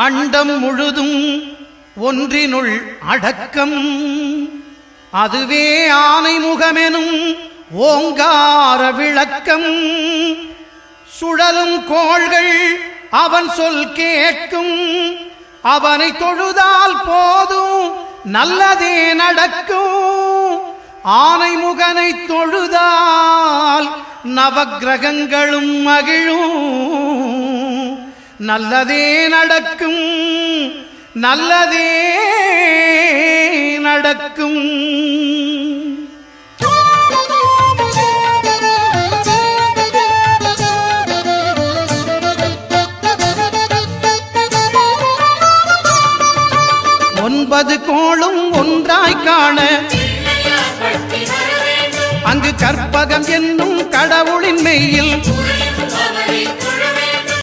அண்டம் முழுதும் ஒன்றினுள் அடக்கம். அதுவே ஆனை முகமெனும் ஓங்கார விளக்கம். சுழலும் கோள்கள் அவன் சொல் கேட்கும். அவனை தொழுதால் போதும் நல்லதே நடக்கும். ஆனை முகனை தொழுதால் நவக்கிரகங்களும் மகிழும். நல்லதே நடக்கும், நல்லதே நடக்கும். ஒன்பது கோளும் ஒன்றாய் காண அங்கு கற்பகம் என்னும் கடவுளின் மெய்யில்